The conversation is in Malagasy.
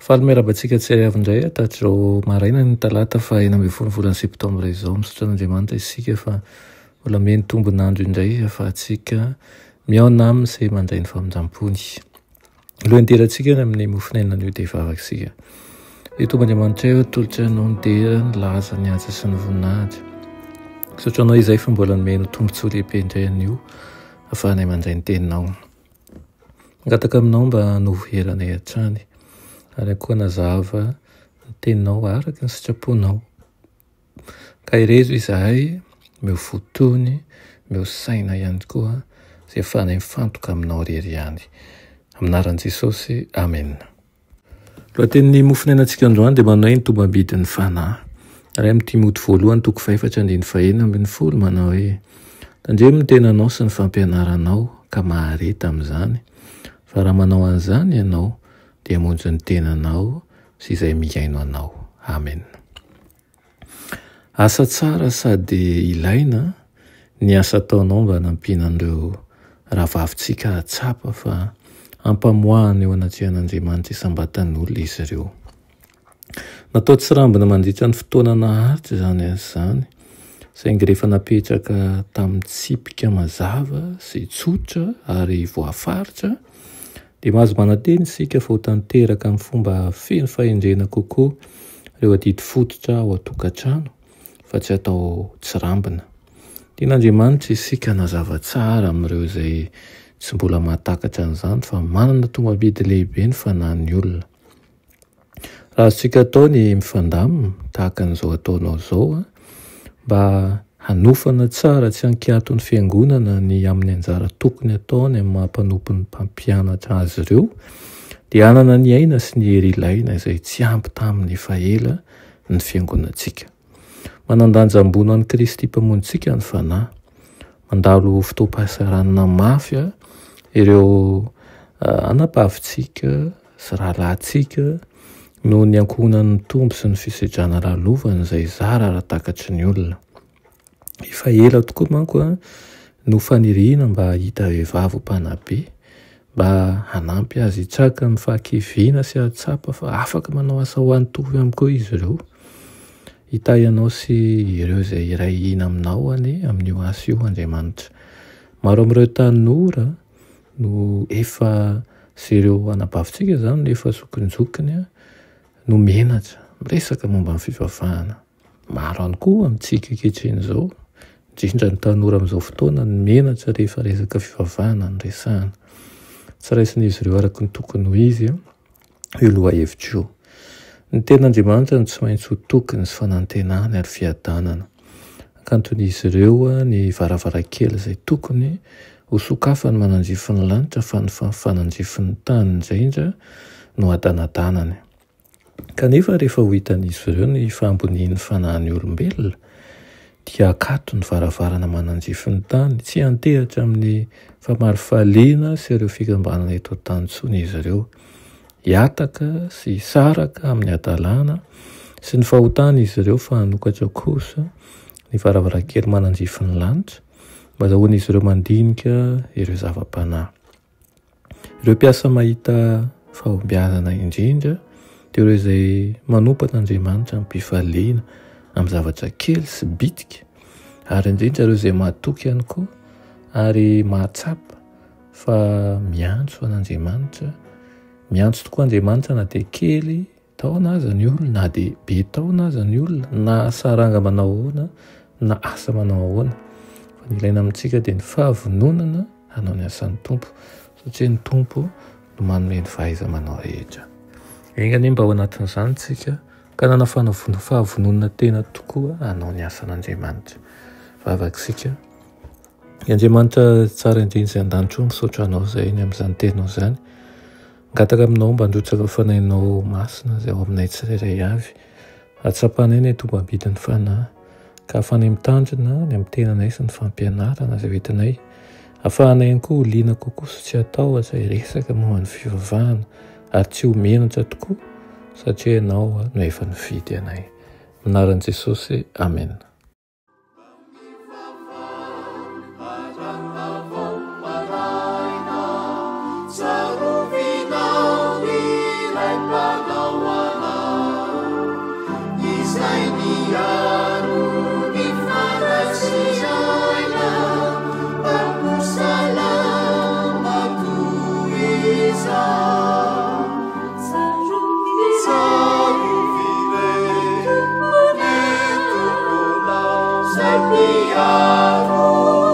Fahameraba-tsika tsy ariavindray tatro maraina ny talata fa 9 volana septambra izao misaotra an'Andriamanitra isika fa mbola meny tombonandro indray afahantsika miaona amin'izay mandray ny famonjam-pony. Lohanderantsika ny amin'ny mofinainan'io dia vavaksika. Tomban'Andriamanitra eo tolotra anao ny dera ny laza ny asa sy ny voninahitra. Misaotra anao izay fa mbola meny tombontsoa lehibe indray an'io afahanay mandray ny teninao. Angataka aminao mba noveranay hatrany. Ary koa nazava ny teninao araka ny sitraponao. Ka irezo izahay meo fotony, meo saina ihany koa izay afahanay mifantoka aminao rery ihany. Aminaran'i Jesosy, amen. Lohatenin'ny mofinainantsika androany dia manao ny tombam-bidin'ny fanahy. Ary amin'ny Timoty 2:4-5 manao hoe tandremo ny tenanao sy ny fampianaranao ka mahareta amin'izany. Fa raha manao an'izany ianao dia hamonjy ny tenanao sy izay miaino anao. Amen. Asa tsara sady ilaina ny asa ataonao mba hanampina an'ireo rahavavintsika hatsapa fa ampamoahana eo anatrihan'Andriamanitra isam-batan'olona izy ireo. Natao tsy rambina mandritra ny fotoana naharitra izany izany, saingy rehefa napetraka tamin'ny tsipika mazava sy tsotra ary voafaritra dia mahazo mananteny isika fa ho tanteraka amin'ny fomba feno fahendrena kokoa ireo adidy fototra ao an-tokantrano fa tsy atao tsy rambina. Tian'Andriamanitra isika nazava tsara amin'ireo izay tsy mbola mahatakatra an'izany fa manana tombam-bidy lehibe ny fanahin'ny olona. Raha azontsika atao ny mifandamina tahaka an'izao ataonao izao mba hanofana tsara tsy hankiato ny fiangonana ny amin'ny anjara tokony ataony amin'ny mampanompo ny mpampianatra azy ireo dia hanana ny aina sy ny hery ilaina izay tsy ampy tamin'ny efa ela ny fiangonantsika. Manandanja ambony an'i Kristy mpamonjitsika ny fanahy, mandalo fotoam-pahasaranana mafy ireo anapavintsika sy rahalahintsika noho ny ankohonan'ny tombo sy ny fisedrana lalovana izay zara raha takatry ny olona. Efa ela tokoa manko no faniriana mba hita vehivavy mpanabe mba hanampy azy hitraka amin'ny fahakeviana sy hatsapa fa afaka manao asa ho an'tovy aminy koa izy ireo. Hita ianao sy ireo izay iray hina aminao amin'io asa io Andriamanitra. Maro amin'ireo tanora no efa sy ireo anapavintsika izany no efa zokinjokiny no menatra miresaka momba ny fivavahana. Maro ihany koa amintsika ankehitriny izao, indrindra ny tanora amin'izao fotoana ny menatra rehefa resaka fivavahana ny resahana. Tsy raisin'izy ireo araka ny tokony ho izy io lohahevitra io. Ny ten'Andriamanitra no tsy maintsy ho tokony sy fanantenana ary fiadanana. Akanton'izy ireo ny varavarankely izay tokony ho sokafany manandrify ny lanitra fa ny fanandrify ny tany indrindra no adanadanany. Kanefa rehefa ho hitan'izy ireo ny fahambonian'ny fanahin'ny olombelona dia akato ny varavarana manandrify ny tany, tsy hantehatra amin'ny famarifaliana sy ireo fikambanana eto an-tany intsony izy ireo. Hiataka sy hisaraka amin'ny adalana sy ny fahotana izy ireo fa hanokatra kosa ny varavarankely manandrify ny lanitra mba azahoan'izy ireo mandinika ireo zava-panahy. Ireo mpiasa mahita fahombiazana indrindra dia ireo izay manompo an'Andriamanitra amin'ny mpifaliana amin'ny zavatra kely sy bitika ary indrindra ireo izay mahatoky ihany koa ary mahatsapa fa miantso an'Andriamanitra. Miantso tokoa Andriamanitra na dia kely taona aza ny olona na dia be taona aza ny olona na saranga manao ahoana na asa manao ahoana. Fa ny ilaina amintsika dia ny fahavononana hanao ny asan'ny Tompo satria ny Tompo no manome ny fahaiza-manao rehetra. Engany mba ao anatin'izany tsika ka nanafana fahavononana tena tokoa hanao ny asan'Andriamanitra. Vavaksika. Ny Andriamanitra tsara indrindra izay an-danitra misaotra anao izay ny amin'izany tenao izany. Ngataka aminao mba handrotsaka fanahinao masina izay ao aminay tsirairay avy. Atsapanay ny tombam-bidin'ny fanahy ka afanay mitandrina ny amin'ny tenanay sy ny fampianarana izay hoentinay. Afahanay ihany koa ho liana kokoa sy tsy atahotra hiresaka momba ny fivavahana ary tsy ho menatra tokoa satria ianao no efa nividy anay. Anaran'i Jesosy, amen. Piano